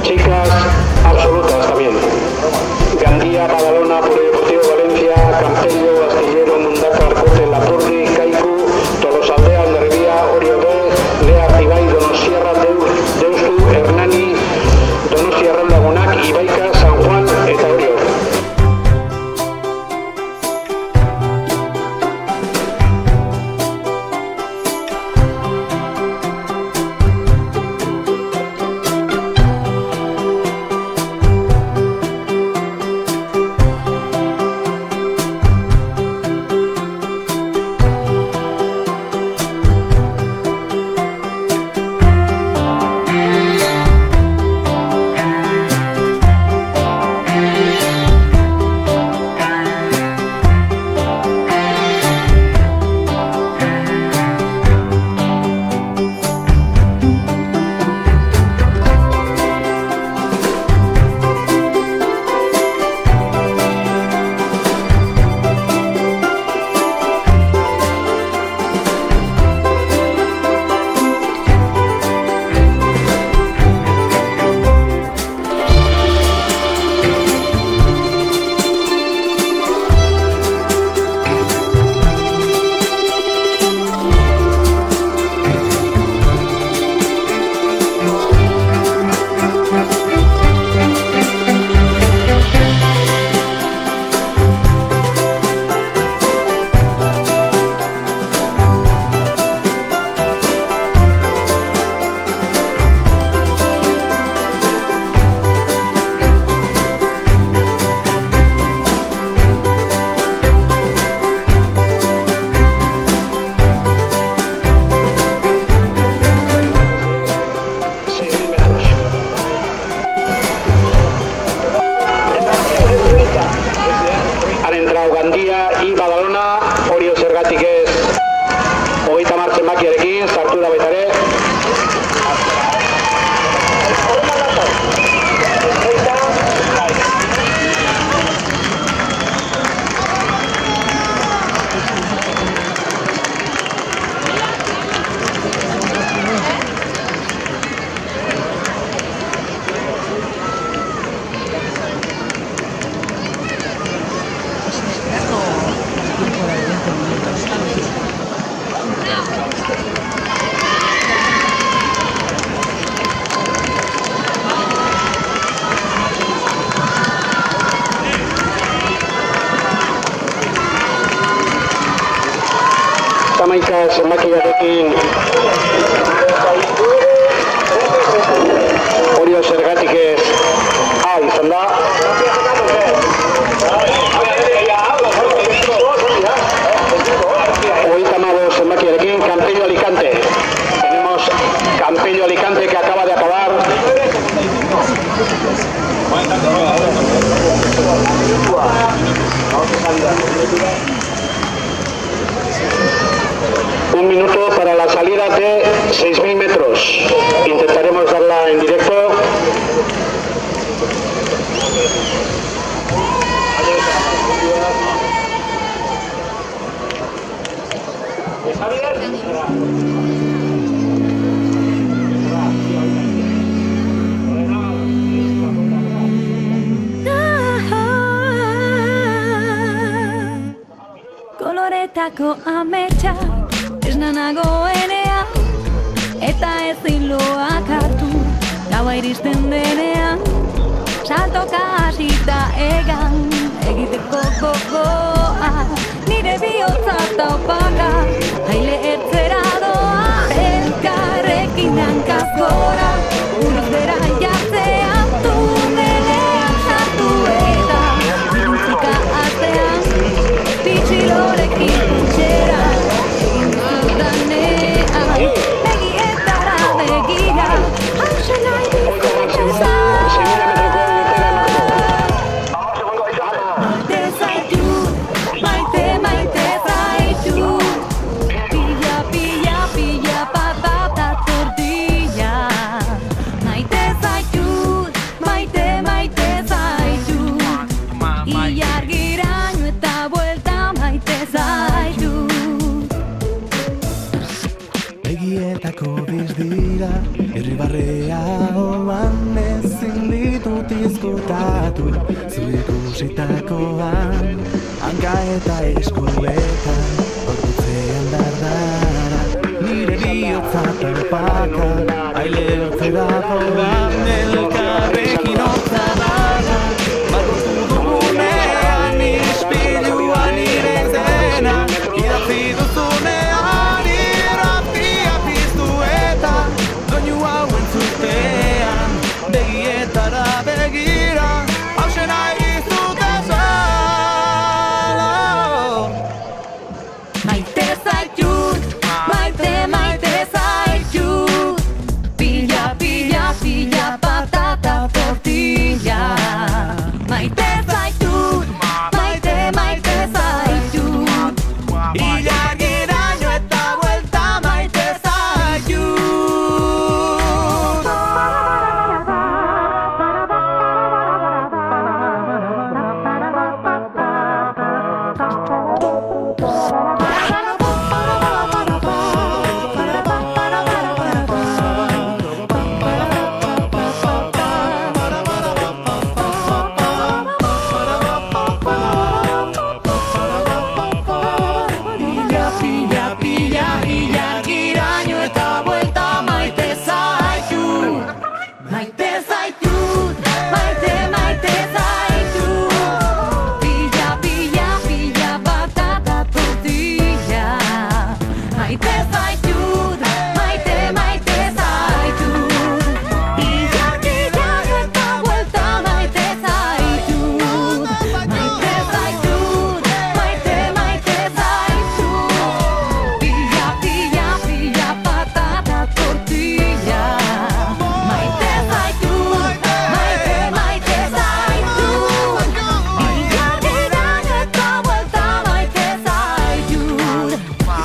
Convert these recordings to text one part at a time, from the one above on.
chicas, absolutas también. Gandía, Badalona, Polideportivo Valencia, Campello, Astillero, Mundaka, Arcote, Lapurdi, Kaiku, Tolosaldea, Nervía, Orio B, Lea, Artibay, Donosierra, Deustu, Hernani, Donosierra, Lagunac, Ibaica, San Juan, eta Orio. Gandía y Badalona, Orio zergatik ez 30 zenbakiarekin sartu da baita ere. Tamaika zenbakiarekin Orio zergatik ez A izan da. Zenbakiarekin Campello Alicante. Tenemos Campello Alicante que acaba de acabar. Un minuto para la salida de 6.000 metros. Intentaremos darla en directo. ¿Está bien? Koloretako ametsa esna nagoenean eta ezin loak hartu gaua iristen denean saltoka hasita egan egiteko gogoa nire bihotza taupaka haile etzera doa elkarrekin hankaz gora urruzera jartzean tunelean sartu eta iruntzika atzean pitxilorekin puntxera egin duzudanean begietara begira hausen nahi bizitza Begietako dizdira, irribarrea izkutatu zu ikusitakoan, hanka eta eskuetan gorputzean dardara, nire bihotza tarpaka aileotzera joan, elkarrekin otzabara bakotu dugunean, ispilua nire zena idatzi duzunean, irratia piztu eta doinu hauen zutean begietara begira hausen nahi dizut esan. Maite zaitut, maite zaitut, pilla, pilla, pilla, patata tortilla. Maite zaitut, maite zaitut, ilargiraino eta buelta maite zaitut. Pilla, pilla, pilla, ilargiraino eta buelta maite zaitut. Maite zaitut, maite zaitut, pilla, pilla, pilla, patata tortilla. Maite zaitut, maite zaitut, ilargiraino eta buelta maite zaitut. Maite zaitut, maite zaitut, pilla, pilla, pilla, patata tortilla. Maite zaitut, maite zaitut, ilargiraino eta buelta maite zaitut.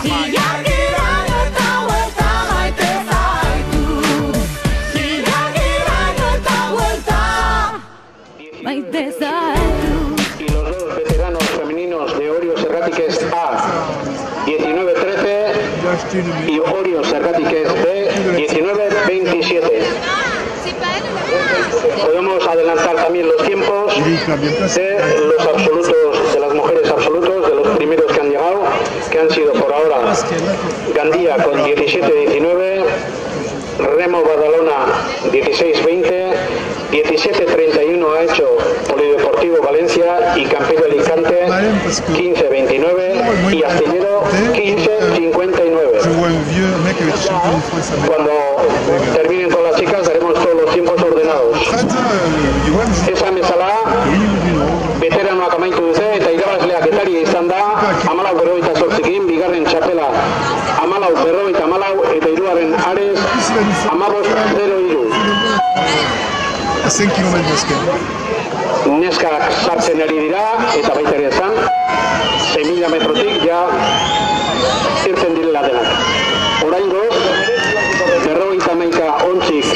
Ilargiraino eta buelta maite zaitut. Ilargiraino eta buelta maite zaitut. Y los dos veteranos femeninos de Orio Serrátiques A 19-13 y Orio Serrátiques B 19-27. Podemos adelantar también los tiempos de los absolutos, de las mujeres absolutos, de los primeros que han llegado, que han sido por ahora Gandía con 17-19, Remo Badalona 16-20, 17-31 ha hecho Polideportivo Valencia y Campello Alicante 15-29 y Astillero 15-59. Cuando terminen todas las chicas daremos todos los tiempos ordenados. Esa mesala veteranoak amaitu dute eta irabazleak etaria izan da 14-48 bigarren txapela 14-44 eta hirugarren Ares 15-03. A 5 km esken. Neskak sartzen ari dira eta baita ere esan 6.000 metrotik ja irten direla denak. Oraingoz 51 ontzik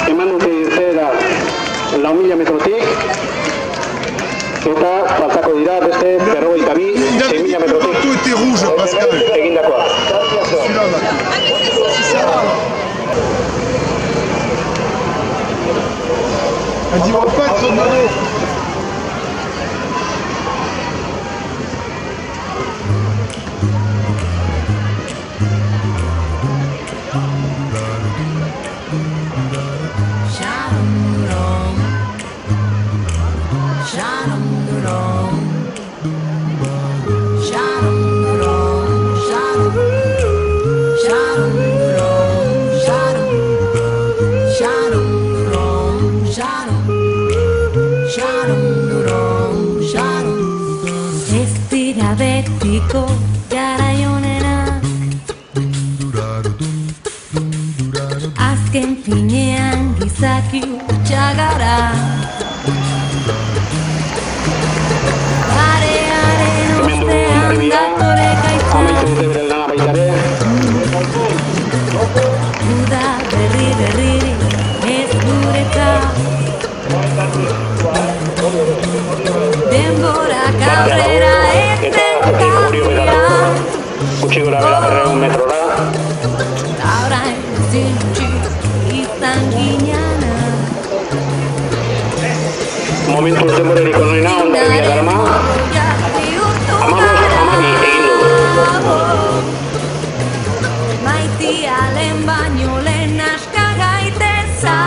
eman dute irteera 4.000 metrotik eta faltako dira beste 52 6.000 metrotik egindakoa. Elle dit on va pas être demandé. betiko garai honena, azken finean gizaki utxagara. Arearen ostean datore gaitza, uda berri ez guretzat. Denborak aurrera eten katia, gutxi gora bera 100 metrora. Orain ezin utzi izan ginana, momentuz denborarik onena Hondarribia darama. 15-12 egin du. Maitialen baino lehen aska gaiteza.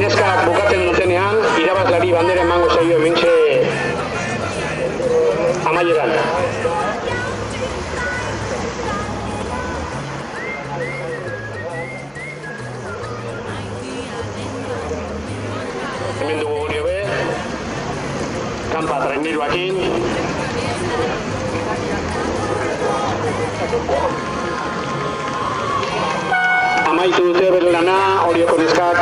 Neskak bukatzen dutenean, irabazlari bandera emango zaio hementxe amaieran. Hemen dugu Orio be, kanpa traineruakin. Amaitu dute bere lana, Orioko neskak.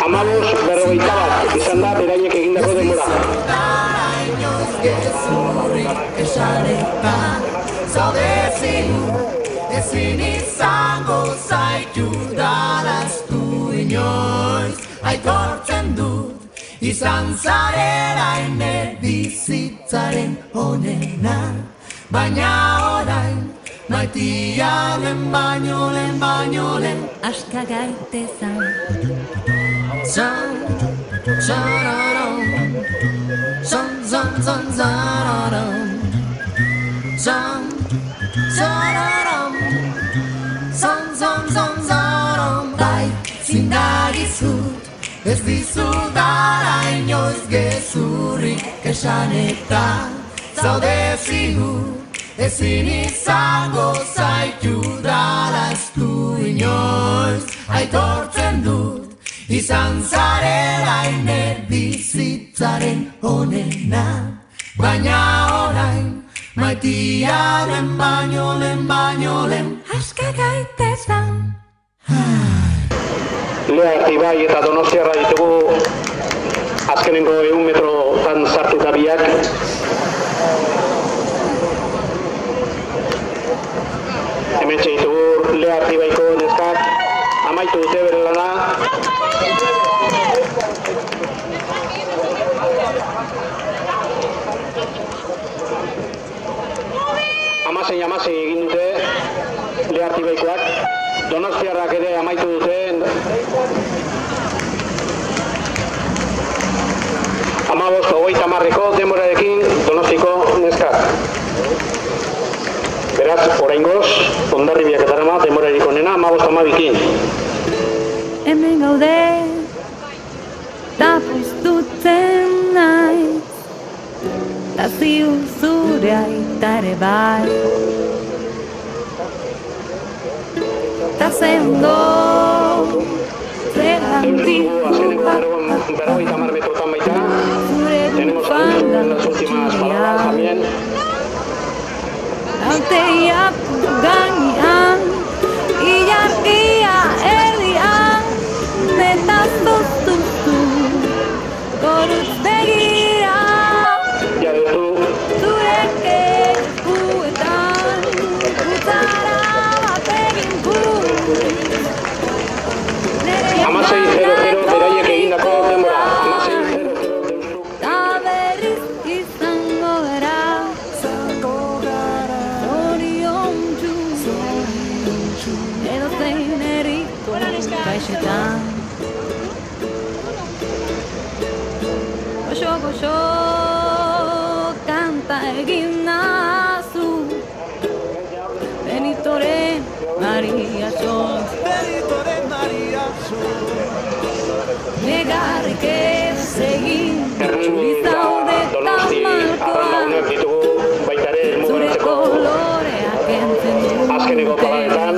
Amabos 41 izan da beraiek egindako denbora. Ezin izango zaitu daraztu inoiz, aitortzen dut, izan zarela ene bizitzaren honena. Baina orain, maitialen baino lehen aska gaitezan. Zan, zararam, zan, zararam, zan, zararam, zan, bai, zindagizut, ez dizudara inoiz gezurrik esan eta zaude zigur. Ezin izango zaitu daraztu inoiz, aitortzen dut, izan zarela ene bizitzaren honena. Baina orain, maitiaren baino lehen, aska gaitezan. Lea Artibai eta Donostiarra ditugu azkenengo 100 metrotan sartuta biak. Hementxe ditugu Lea Artibaiko neskak, amaitu dute bere lana. Amasei egin dute Lea Artibaikoak, Donostiarrak ere amaitu dute. 15-30 denborarekin Donostiko neskak. Beraz, oraingoz, Hondarribiak eta darama denborarik onena 15-12kin. Hemen gaude, ta puztutzen naiz, ta ziu zure aita ere bai. Ta zendo, Azkeneko 50 metrotan baita. Tenemos en las últimas palabras también. Alteak gainean, ilargia erdian, eta zuztuzu, gorutz begira. Zurek eskuetan, utzara bat egin Amasei 0-0 beraiek egindako denbora. Amasei 0-0 ta berriz izango gara. Kaixetan Goxo, kanta egin nazu Benitoren Maria Sol Negarrik ez egin Txulizaude tamalkoan Zure koloreak entzen dute azkeneko palaetan.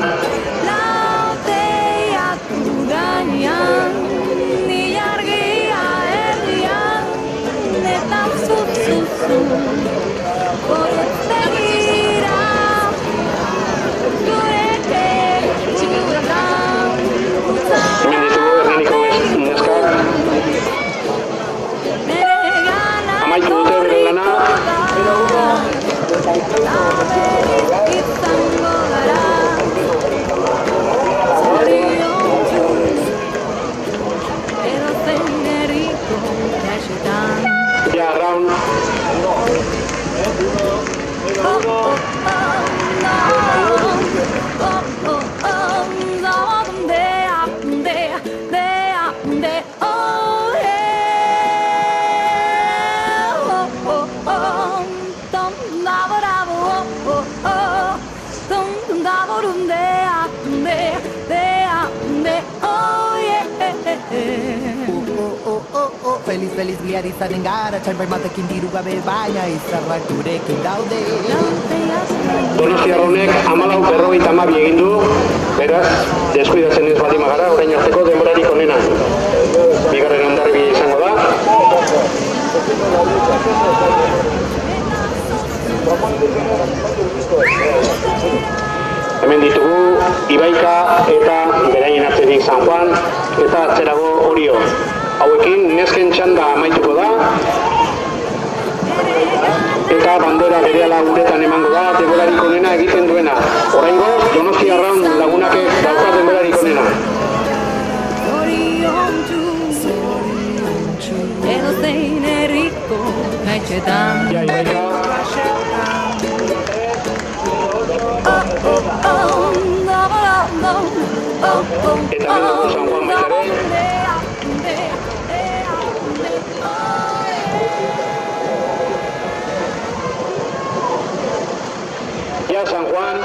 Nere gana Feliz, feliz bihar izanen gara, txainbait batekin diru gabe baina izarrak gurekin daude. Donostiar honek 14:52 egin du, beraz, deskuidatzen ez baldin bagara, orain arteko denborarik onena. Bigarren Hondarribia izango da. Hemen ditugu Ibaika eta beraien atzetik San Juan eta atzerago Orio. Hauekin nesken txanda amaituko da eta bandera berehala uretan emango da denborarik onena egiten duena. Oraingoz Donostiarraun lagunak dauka denborarik onena. Edozein herriko etxetan Ibaika. Eta gero San Juan baita ere. Ya San Juan.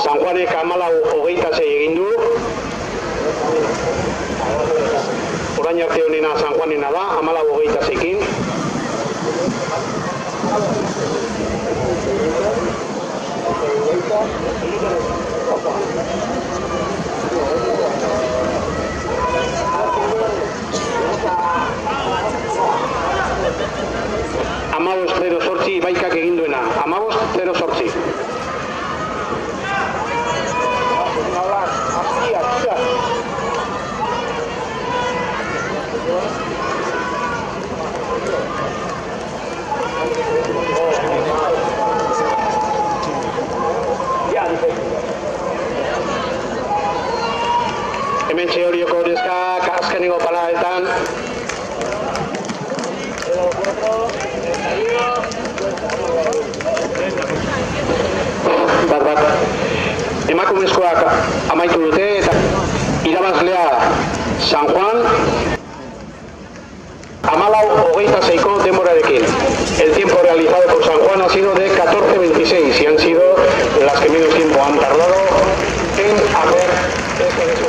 San Juanek 14:26 egin du. Orain arte honena San Juanena da, 14:26ekin. Amabos 08 Ibaikak egin duena, 15:08. Hemen Orioko neskak azkeneko paladetan. Bat. Emakumezkoak amaitu dute eta irabazlea San Juan 14:26ko denborarekin. El tiempo realizado por San Juan ha sido de 14:26 y han sido las que menos tiempo han tardado en hacer este